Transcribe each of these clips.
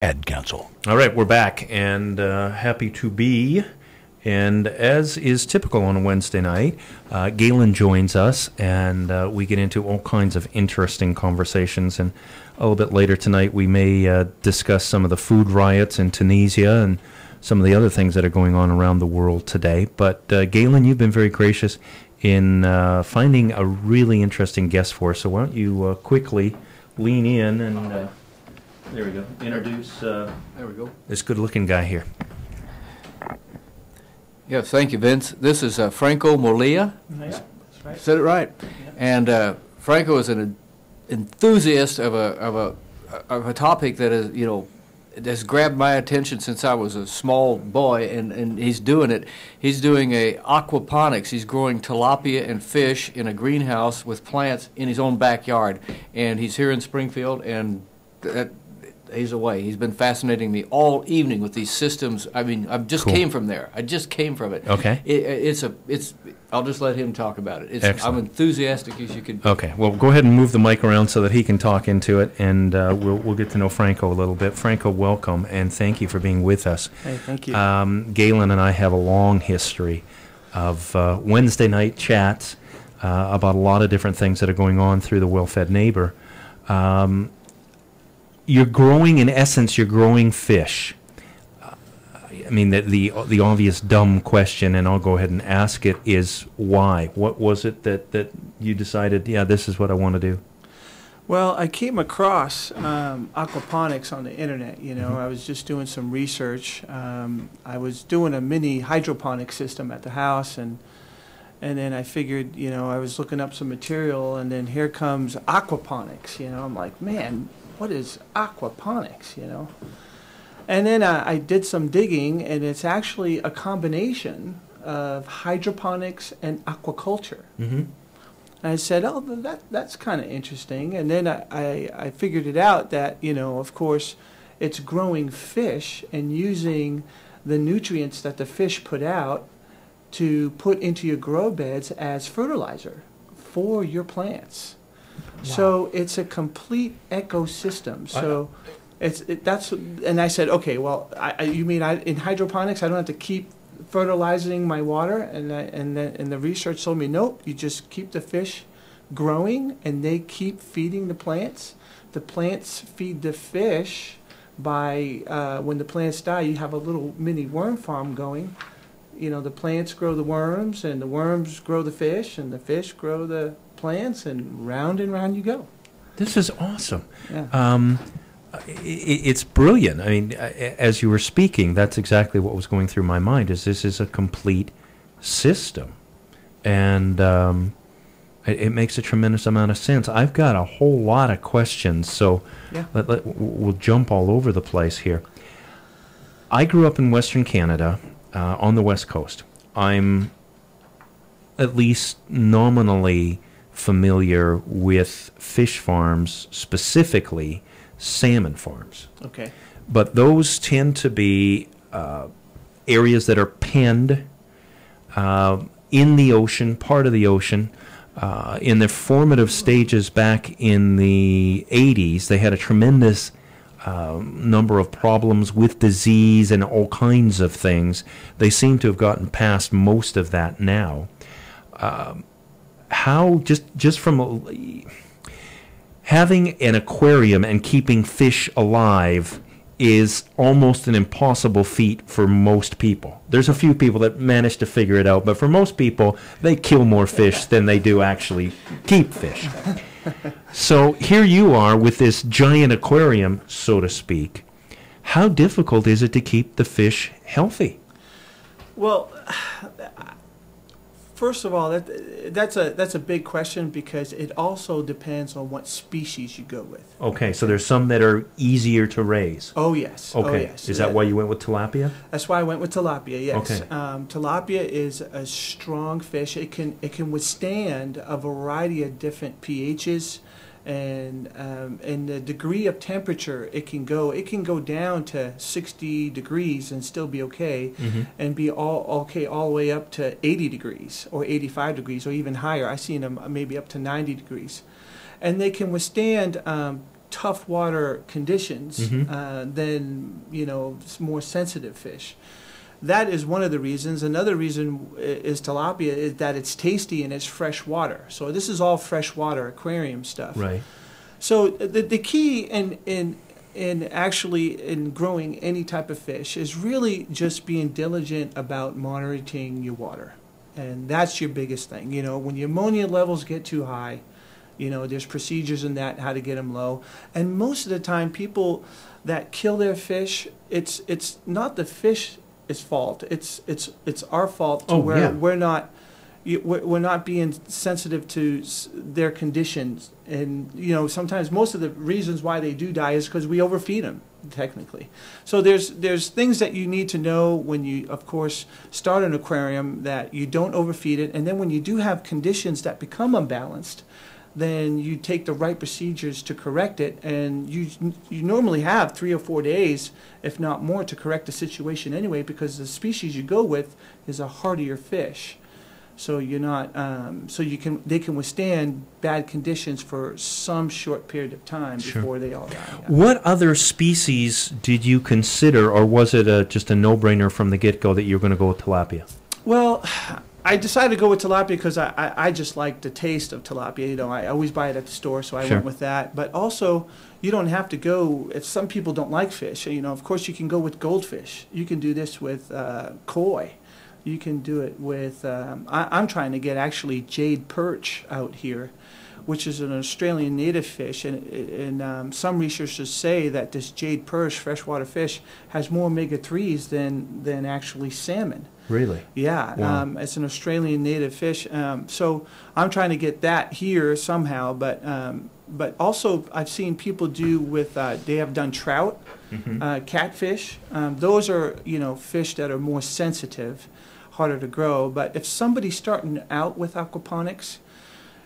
Ad Council. All right, we're back and happy to be. And as is typical on a Wednesday night, Galen joins us, and we get into all kinds of interesting conversations. And a little bit later tonight, we may discuss some of the food riots in Tunisia and some of the other things that are going on around the world today. But Galen, you've been very gracious in finding a really interesting guest for us. So why don't you quickly lean in and... there we go. Introduce there we go. This good-looking guy here. Yes, thank you, Vince. This is Franco Molea. Nice. Yeah, that's right. Said it right. Yeah. And Franco is an enthusiast of a topic that is, has grabbed my attention since I was a small boy, and he's doing it. He's doing a aquaponics. He's growing tilapia and fish in a greenhouse with plants in his own backyard. And he's here in Springfield, and he's away. He's been fascinating me all evening with these systems. I mean, I just came from there. I just came from it. Okay. I'll just let him talk about it. Excellent. I'm enthusiastic as you could. Okay. Well, go ahead and move the mic around so that he can talk into it, and we'll get to know Franco a little bit. Franco, welcome, and thank you for being with us. Hey, thank you. Galen and I have a long history of Wednesday night chats about a lot of different things that are going on through the Well-Fed Neighbor. You're growing, in essence, you're growing fish. I mean, the obvious dumb question, and I'll go ahead and ask it, is why? What was it that you decided, yeah, this is what I want to do? Well, I came across aquaponics on the internet. I was just doing some research. I was doing a mini hydroponic system at the house, and then I figured, I was looking up some material, and then here comes aquaponics. I'm like, man, what is aquaponics, And then I did some digging, and it's actually a combination of hydroponics and aquaculture. Mm-hmm. And I said, oh, that's kind of interesting. And then I figured it out that, of course, it's growing fish and using the nutrients that the fish put out to put into your grow beds as fertilizer for your plants. Wow. So it's a complete ecosystem. So and I said, okay, well, you mean in hydroponics I don't have to keep fertilizing my water? And the research told me, nope, you just keep the fish growing and they keep feeding the plants. The plants feed the fish by, when the plants die, you have a little mini worm farm going. The plants grow the worms, and the worms grow the fish, and the fish grow the plants, and round you go. This is awesome. Yeah. It's brilliant. I mean, as you were speaking, that's exactly what was going through my mind, is this is a complete system. And it makes a tremendous amount of sense. I've got a whole lot of questions, so yeah. We'll jump all over the place here. I grew up in Western Canada, on the West Coast. I'm at least nominally familiar with fish farms, specifically salmon farms. Okay. But those tend to be areas that are penned in the ocean, part of the ocean. In their formative stages back in the 80s, they had a tremendous number of problems with disease and all kinds of things. They seem to have gotten past most of that now. How, just from having an aquarium and keeping fish alive is almost an impossible feat for most people. There's a few people that manage to figure it out, but for most people, they kill more fish than they do actually keep fish. So here you are with this giant aquarium, so to speak. How difficult is it to keep the fish healthy? Well, first of all, that's a big question, because it also depends on what species you go with. Okay, so there's some that are easier to raise. Oh yes. Okay. Oh, yes. Is that why you went with tilapia? That's why I went with tilapia. Yes. Okay. Tilapia is a strong fish. It can withstand a variety of different pHs. And the degree of temperature it can go down to 60 degrees and still be okay, mm-hmm. and be all the way up to 80 degrees or 85 degrees or even higher. I've seen them maybe up to 90 degrees, and they can withstand tough water conditions Mm-hmm. than, more sensitive fish. That is one of the reasons. Another reason is tilapia is that it's tasty and it's fresh water. So this is all fresh water aquarium stuff. Right. So the key in actually in growing any type of fish is really just being diligent about monitoring your water. And that's your biggest thing. When your ammonia levels get too high, there's procedures in that, how to get them low. And most of the time, people that kill their fish, it's not the fish's fault. It's our fault to we're not being sensitive to their conditions. And sometimes most of the reasons why they do die is because we overfeed them, technically. So there's things that you need to know when you, of course, start an aquarium, that you don't overfeed it. And then when you do have conditions that become unbalanced, then you take the right procedures to correct it, and you normally have 3 or 4 days, if not more, to correct the situation anyway, because the species you go with is a hardier fish. So you're not, they can withstand bad conditions for some short period of time before they all die. Yeah. What other species did you consider, or was it just a no-brainer from the get-go that you were going to go with tilapia? Well, I decided to go with tilapia because I just like the taste of tilapia. I always buy it at the store, so I went with that. But also, you don't have to go, if some people don't like fish, of course you can go with goldfish. You can do this with koi. You can do it with, I'm trying to get actually jade perch out here, which is an Australian native fish. And some researchers say that this jade perch, freshwater fish, has more omega-3s than actually salmon. Really? Yeah, wow. It's an Australian native fish. So I'm trying to get that here somehow. But also I've seen people do with, they have done trout, catfish. Those are, fish that are more sensitive, harder to grow. But if somebody's starting out with aquaponics,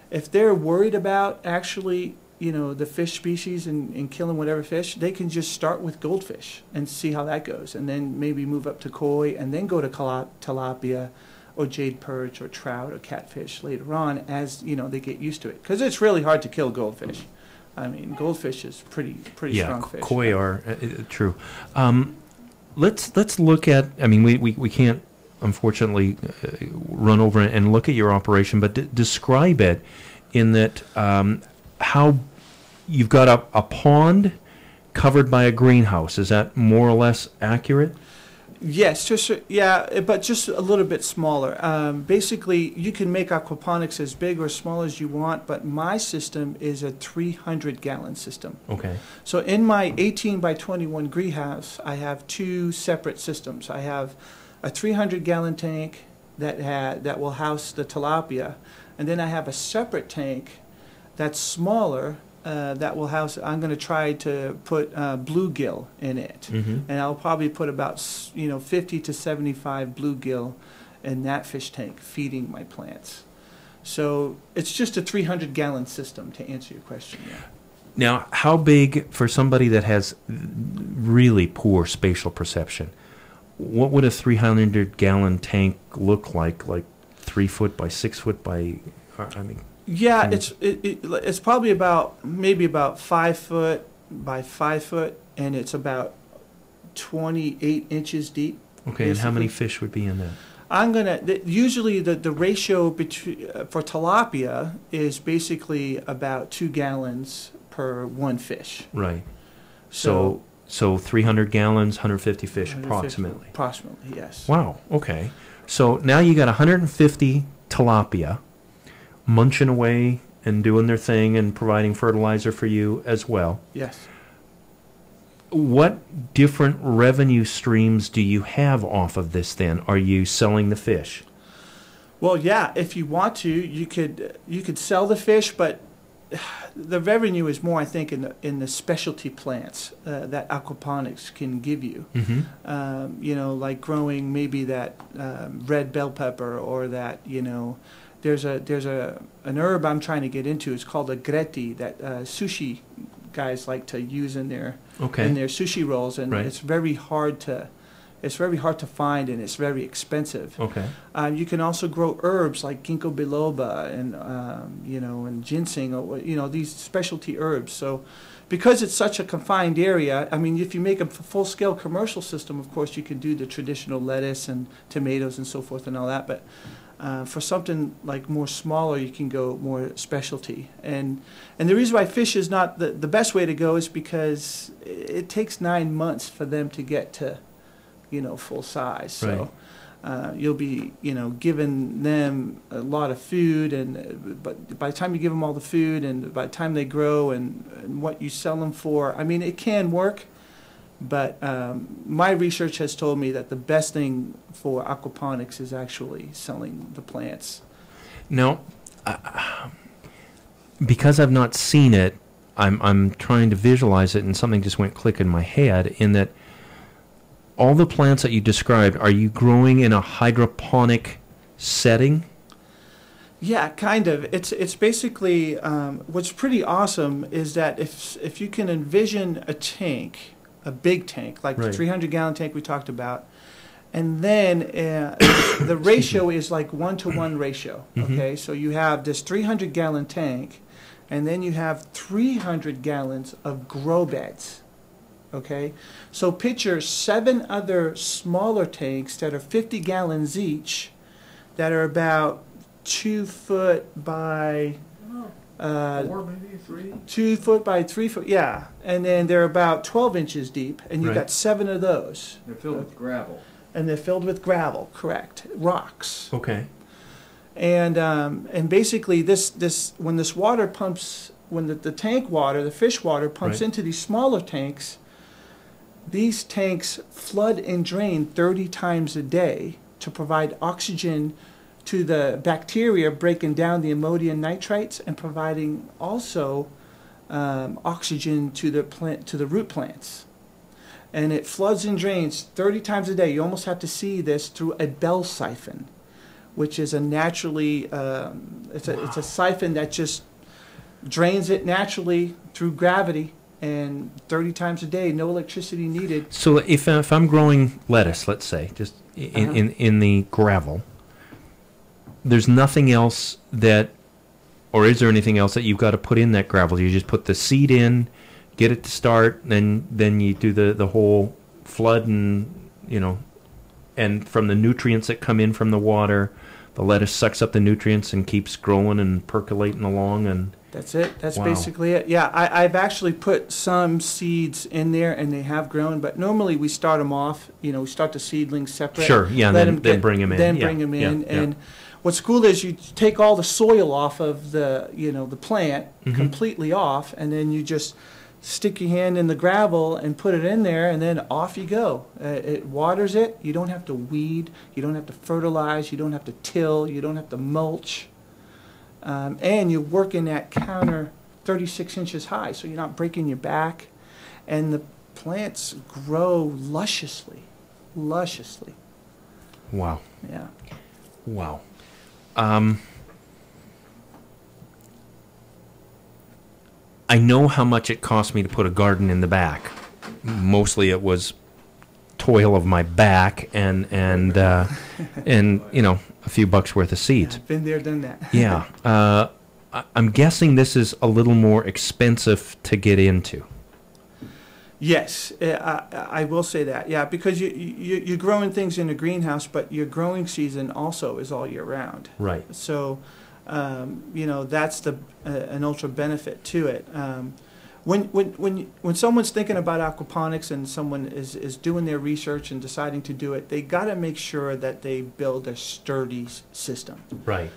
if they're worried about actually, the fish species and killing whatever fish, they can just start with goldfish and see how that goes, and then maybe move up to koi, and then go to tilapia or jade perch or trout or catfish later on as, they get used to it. Because it's really hard to kill goldfish. I mean, goldfish is pretty strong fish. Koi are true. Let's look at, we can't, unfortunately, run over and look at your operation, but describe it in that how you've got a pond covered by a greenhouse. Is that more or less accurate? Yes, but just a little bit smaller. Basically, you can make aquaponics as big or small as you want, but my system is a 300-gallon system. Okay. So in my 18 by 21 greenhouse, I have 2 separate systems. I have a 300-gallon tank that will house the tilapia, and then I have a separate tank that's smaller that will house. I'm going to try to put bluegill in it, and I'll probably put about 50 to 75 bluegill in that fish tank feeding my plants. So it's just a 300-gallon system, to answer your question. Yeah. Now, how big, for somebody that has really poor spatial perception, what would a 300-gallon tank look like? Like 3 foot by 6 foot by? Yeah, it's probably maybe about 5 foot by 5 foot, and it's about 28 inches deep. Okay, basically. And how many fish would be in that? Usually the ratio for tilapia is basically about 2 gallons per 1 fish. Right. So 300 gallons, 150 fish approximately. Approximately, yes. Wow, okay. So now you got 150 tilapia munching away and doing their thing and providing fertilizer for you as well. Yes. What different revenue streams do you have off of this then? Are you selling the fish? Well, yeah, if you want to, you could sell the fish, but the revenue is more, I think, in the specialty plants that aquaponics can give you. Like growing maybe that red bell pepper, or that there's an herb I'm trying to get into. It's called a greti that sushi guys like to use in their sushi rolls, and it's very hard to find, and it's very expensive. Okay. You can also grow herbs like ginkgo biloba and and ginseng, these specialty herbs. So because it's such a confined area, I mean, if you make a full-scale commercial system, of course, you can do the traditional lettuce and tomatoes and so forth and all that. But for something like more smaller, you can go more specialty. And the reason why fish is not the best way to go is because it takes 9 months for them to get to, full size. So you'll be, giving them a lot of food, but by the time you give them all the food and by the time they grow and what you sell them for, I mean, it can work. But my research has told me that the best thing for aquaponics is actually selling the plants. Now, because I've not seen it, I'm trying to visualize it, and something just went click in my head, in that all the plants that you described, are you growing in a hydroponic setting? Yeah, kind of. It's basically, what's pretty awesome is that if you can envision a tank, a big tank, like the 300-gallon tank we talked about, and then the ratio is like 1-to-1 ratio. Okay, so you have this 300-gallon tank, and then you have 300 gallons of grow beds. Okay, so picture 7 other smaller tanks that are 50 gallons each, that are about 2 foot by 4, maybe 3. 2 foot by 3 foot, yeah. And then they're about 12 inches deep, and you've Right. got 7 of those. They're filled with gravel. And they're filled with gravel, correct? Rocks. Okay. And basically this when this water pumps, when the tank water, the fish water pumps Right. into these smaller tanks, these tanks flood and drain 30 times a day to provide oxygen to the bacteria, breaking down the ammonium nitrites and providing also oxygen to the plant, to the root plants. And it floods and drains 30 times a day. You almost have to see this through a bell siphon, which is a naturally it's a siphon that just drains it naturally through gravity, and 30 times a day, no electricity needed. So if I'm growing lettuce, let's say, just in the gravel, there's nothing else that, or is there anything else that you've got to put in that gravel? You just put the seed in, get it to start, then you do the whole flood, and and from the nutrients that come in from the water, the lettuce sucks up the nutrients and keeps growing and percolating along. And that's it. That's wow. basically it. Yeah, I've actually put some seeds in there, and they have grown. But normally we start them off. We start the seedlings separate. Sure. Yeah. And then bring them in. Then bring them in. And what's cool is you take all the soil off of the the plant completely off, and then you just stick your hand in the gravel and put it in there, and then off you go. It waters it. You don't have to weed. You don't have to fertilize. You don't have to till. You don't have to mulch. And you're working that counter 36 inches high, so you're not breaking your back. And the plants grow lusciously. Lusciously. Wow. Yeah. Wow. I know how much it cost me to put a garden in the back. Mostly it was toil of my back and a few bucks worth of seeds. Yeah, been there, done that. Yeah. I'm guessing this is a little more expensive to get into. Yes, I will say that. Yeah, because you're growing things in a greenhouse, but your growing season also is all year round. Right. So, that's an ultra benefit to it. When someone's thinking about aquaponics and someone is doing their research and deciding to do it, they got to make sure that they build a sturdy system. Right.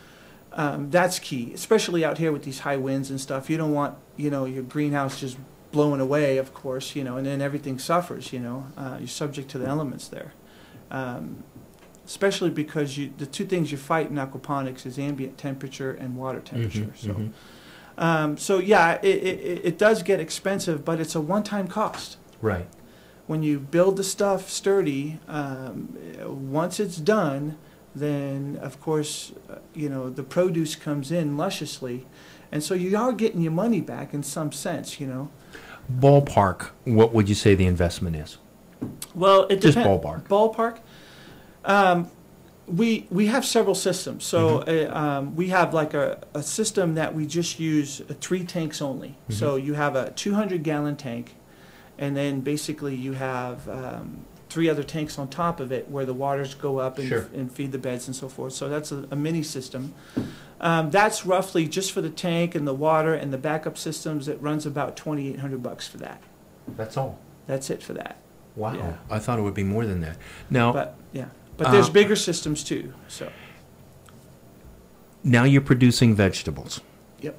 That's key, especially out here with these high winds and stuff. You don't want your greenhouse just blowing away, of course, and then everything suffers. You're subject to the elements there. Especially because the two things you fight in aquaponics is ambient temperature and water temperature. So yeah, it does get expensive, but it's a one-time cost. Right. When you build the stuff sturdy, once it's done, then of course the produce comes in lusciously, and so you are getting your money back in some sense. Ballpark, what would you say the investment is? Well, it Just depends. ballpark. Ballpark. We have several systems. So we have like a system that we just use 3 tanks only. So you have a 200-gallon tank, and then basically you have 3 other tanks on top of it where the waters go up and, and feed the beds and so forth. So that's a mini system. That's roughly just for the tank and the water and the backup systems. It runs about $2,800 for that. That's all. That's it for that. Wow. Yeah. I thought it would be more than that. Now, but there's bigger systems too. So now you're producing vegetables. Yep.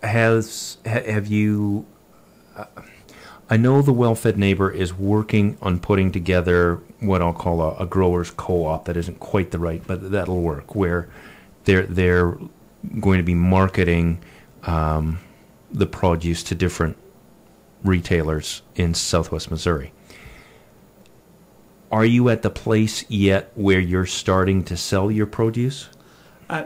Have you? I know the Well-Fed Neighbor is working on putting together what I'll call a growers co-op. That isn't quite the right, but that'll work. Where they're going to be marketing the produce to different retailers in Southwest Missouri. Are you at the place yet where you're starting to sell your produce?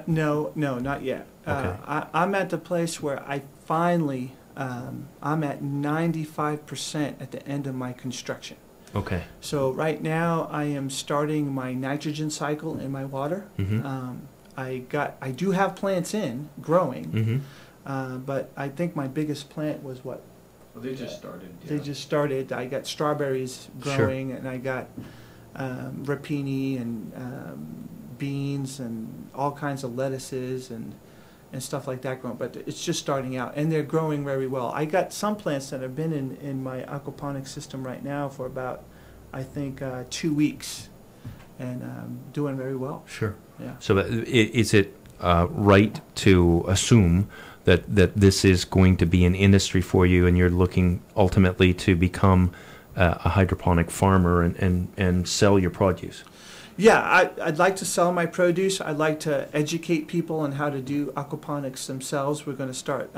No, not yet. Okay. I'm at the place where I finally, I'm at 95% at the end of my construction. Okay. So right now I am starting my nitrogen cycle in my water. I do have plants in growing, but I think my biggest plant was what? Well, they just started. They just started. I got strawberries growing, and I got rapini and beans and all kinds of lettuces and stuff like that growing. But it's just starting out, and they're growing very well. I got some plants that have been in my aquaponics system right now for about, I think, 2 weeks, and doing very well. Sure. Yeah. So is it right to assume that this is going to be an industry for you, and you're looking ultimately to become a hydroponic farmer and sell your produce? Yeah, I'd like to sell my produce. I'd like to educate people on how to do aquaponics themselves. We're going to start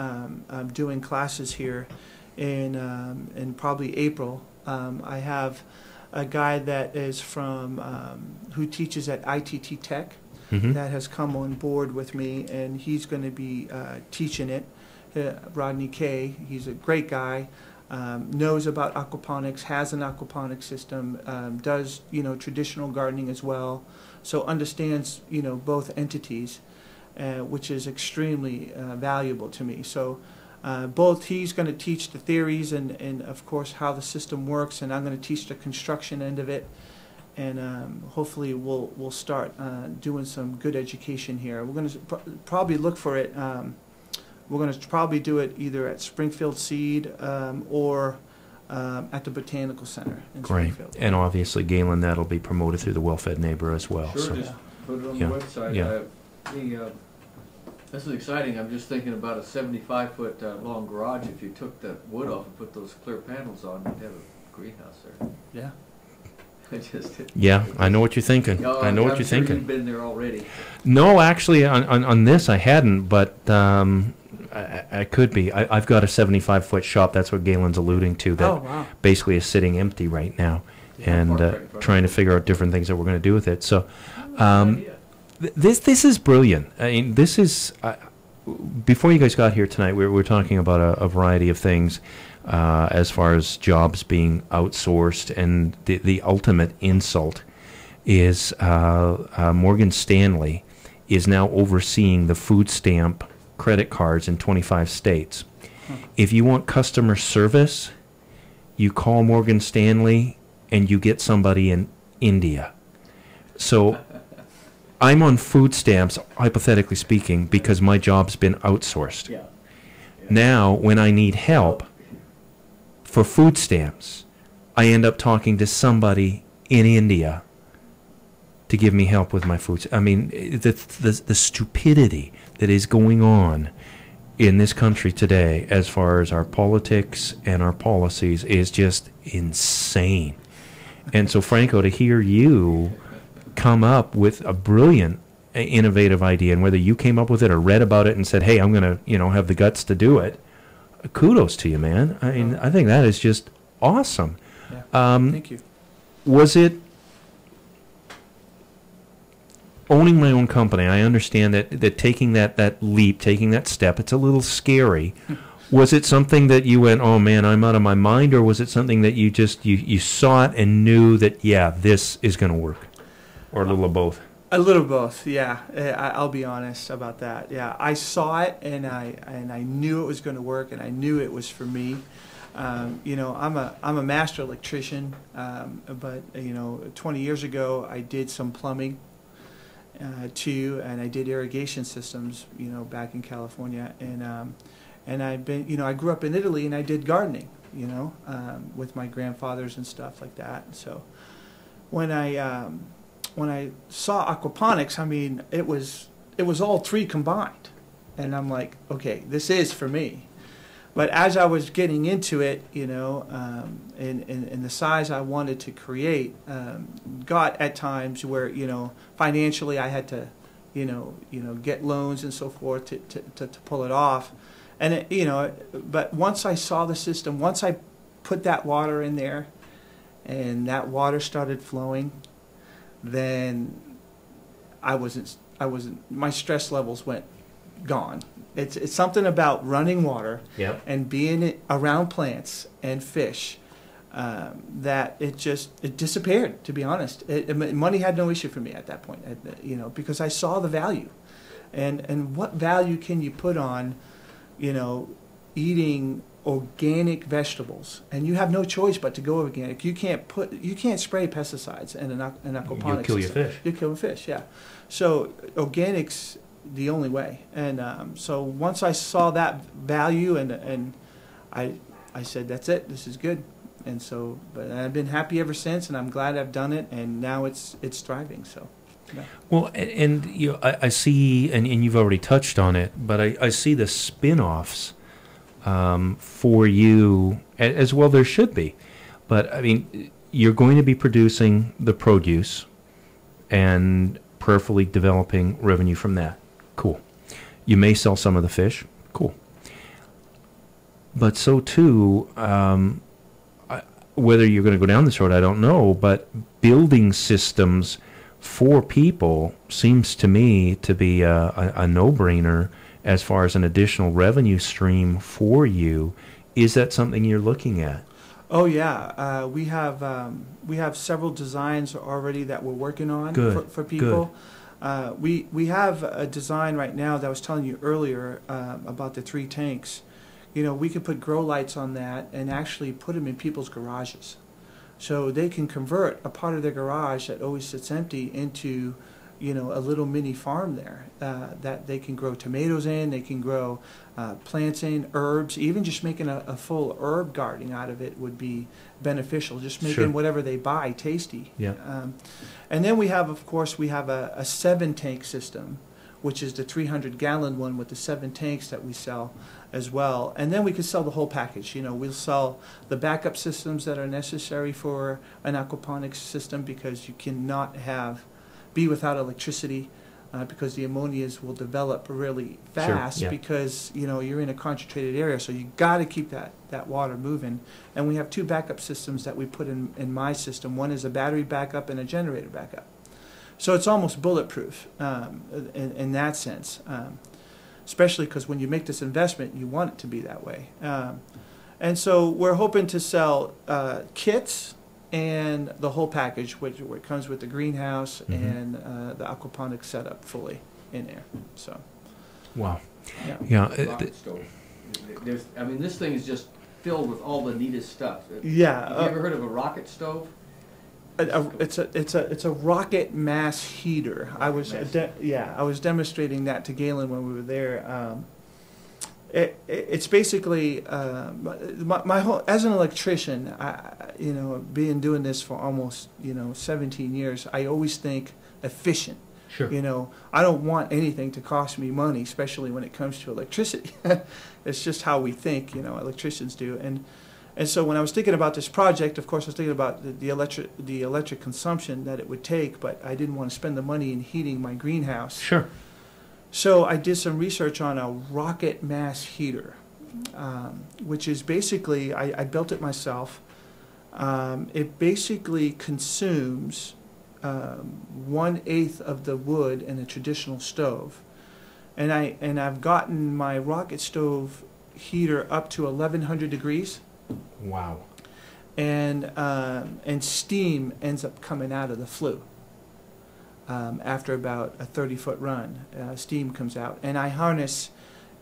doing classes here in probably April. I have a guy that is from who teaches at ITT Tech. That has come on board with me, and he's going to be teaching it. Rodney Kay, he's a great guy, knows about aquaponics, has an aquaponics system, does traditional gardening as well, so understands both entities, which is extremely valuable to me. So both he's going to teach the theories and of course how the system works, and I'm going to teach the construction end of it. And hopefully we'll start doing some good education here. We're going to probably look for it. We're going to probably do it either at Springfield Seed or at the Botanical Center in Great. Springfield. And obviously, Galen, that'll be promoted through the Well-Fed Neighbor as well. Sure, So. just put it on Yeah. the website. Yeah. This is exciting. I'm just thinking about a 75-foot long garage. If you took the wood off and put those clear panels on, you'd have a greenhouse there. Yeah. Yeah, I know what you're thinking. Oh, I know what I'm you're sure thinking. You've been there already. No, actually, on this I hadn't, but I could be. I've got a 75-foot shop. That's what Galen's alluding to. That basically is sitting empty right now, and trying to figure out different things that we're going to do with it. So, this is brilliant. I mean, this is. Before you guys got here tonight, we were talking about a variety of things. As far as jobs being outsourced, and the ultimate insult is Morgan Stanley is now overseeing the food stamp credit cards in 25 states. If you want customer service, you call Morgan Stanley and you get somebody in India. So I'm on food stamps, hypothetically speaking, because my job's been outsourced. Yeah. Now, when I need help for food stamps, I end up talking to somebody in India to give me help with my food. I mean, the stupidity that is going on in this country today as far as our politics and our policies is just insane. And so, Franco, to hear you come up with a brilliant, innovative idea, and whether you came up with it or read about it and said, hey, I'm going to have the guts to do it, kudos to you, man. I mean, I think that is just awesome. Yeah. Thank you. Was it owning my own company? I understand that taking that leap, taking that step, it's a little scary. Was it something that you went, oh man, I'm out of my mind, or was it something that you just you saw it and knew that, yeah, this is going to work? or a little of both? A little both, yeah. I'll be honest about that. Yeah, I saw it and I knew it was going to work, and I knew it was for me. You know, I'm a master electrician, but you know, 20 years ago I did some plumbing too, and I did irrigation systems. You know, back in California, and I've been, you know, I grew up in Italy and I did gardening. You know, with my grandfathers and stuff like that. So when I saw aquaponics, I mean, it was all three combined, and I'm like, okay, this is for me. But as I was getting into it, you know, in the size I wanted to create, got at times where, you know, financially I had to, you know, get loans and so forth to pull it off, and it, you know, but once I saw the system, once I put that water in there, and that water started flowing, then I wasn't, my stress levels went gone. It's something about running water, Yep. and being around plants and fish, that it disappeared, to be honest. Money had no issue for me at that point, you know, because I saw the value. And what value can you put on, you know, eating organic vegetables? And you have no choice but to go organic. You can't spray pesticides in an aquaponics You kill your system. fish. You kill fish, yeah. So organics the only way. And so once I saw that value, and I said, that's it, this is good. And so, but I've been happy ever since, and I'm glad I've done it, and now it's thriving. So. Yeah. Well, and you know, I see, and you've already touched on it, but I see the spin-offs for you as well. There should be, but I mean, you're going to be producing the produce and prayerfully developing revenue from that. Cool. You may sell some of the fish. Cool. But so too, whether you're going to go down this road, I don't know, but building systems for people seems to me to be a no-brainer as far as an additional revenue stream for you. Is that something you're looking at? Oh yeah, we have several designs already that we're working on for people. We have a design right now that I was telling you earlier about the 3 tanks. You know, we could put grow lights on that and actually put them in people's garages. So they can convert a part of their garage that always sits empty into, you know, a little mini farm there that they can grow tomatoes in, they can grow plants in, herbs. Even just making a full herb garden out of it would be beneficial. Just making whatever they buy tasty. Yeah. And then we have, of course, a 7-tank system, which is the 300-gallon one with the 7 tanks that we sell as well. And then we can sell the whole package. You know, we'll sell the backup systems that are necessary for an aquaponics system, because you cannot be without electricity, because the ammonias will develop really fast, because, you know, you're in a concentrated area, so you got to keep that water moving. And we have 2 backup systems that we put in my system. One is a battery backup and a generator backup. So it's almost bulletproof in that sense, especially because when you make this investment, you want it to be that way. And so we're hoping to sell kits and the whole package, where it comes with the greenhouse and the aquaponics setup fully in there. So, wow, Rocket stove. I mean, this thing is just filled with all the neatest stuff. Yeah. Have you ever heard of a rocket stove? It's a rocket mass heater. I was demonstrating that to Galen when we were there. It's basically my whole, as an electrician, you know, doing this for almost 17 years, I always think efficient. Sure. You know, I don't want anything to cost me money, especially when it comes to electricity. It's just how we think, you know, electricians do. And so when I was thinking about this project, of course, I was thinking about the electric consumption that it would take, but I didn't want to spend the money in heating my greenhouse. Sure. So I did some research on a rocket mass heater, which is basically, I built it myself. It basically consumes 1/8 of the wood in a traditional stove, and I've gotten my rocket stove heater up to 1100 degrees. Wow. And steam ends up coming out of the flue. after about a 30-foot run. Steam comes out, and I harness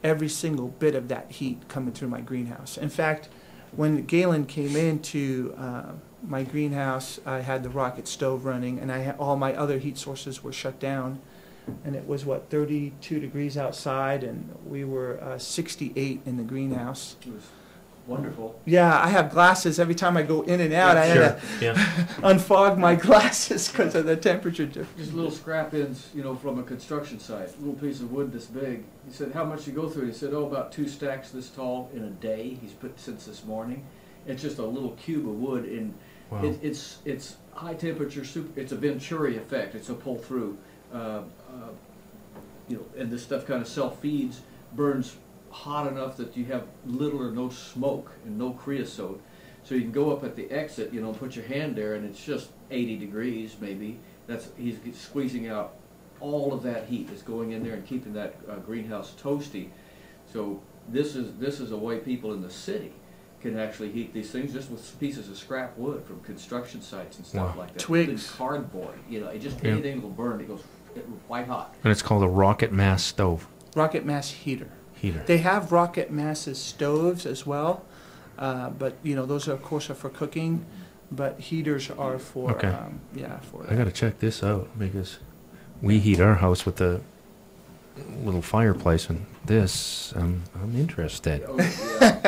every single bit of that heat coming through my greenhouse. In fact, when Galen came into my greenhouse, I had the rocket stove running, and I had, all my other heat sources were shut down. And it was, what, 32 degrees outside, and we were 68 in the greenhouse. It was wonderful. Yeah, I have glasses. Every time I go in and out, I had to unfog my glasses because of the temperature difference. Just little scrap ends, you know, from a construction site. A little piece of wood this big. He said, how much you go through? He said, oh, about 2 stacks this tall in a day. He's put since this morning. It's just a little cube of wood, and wow. It's high temperature. It's a Venturi effect. It's a pull through. You know, and this stuff kind of self-feeds, burns hot enough that you have little or no smoke and no creosote. So you can go up at the exit, you know, put your hand there, and it's just 80 degrees maybe. He's squeezing out all of that heat that's going in there and keeping that greenhouse toasty. So this is a way people in the city can actually heat these things just with pieces of scrap wood from construction sites and stuff like that. Twigs. Even cardboard, you know, anything that will burn, it goes white hot. And it's called a rocket mass stove. Rocket mass heater. Heater. They have rocket masses stoves as well, but you know those are, of course, are for cooking. But heaters are for Okay. for. I got to check this out because we heat our house with a little fireplace, and this I'm interested. Oh, yeah.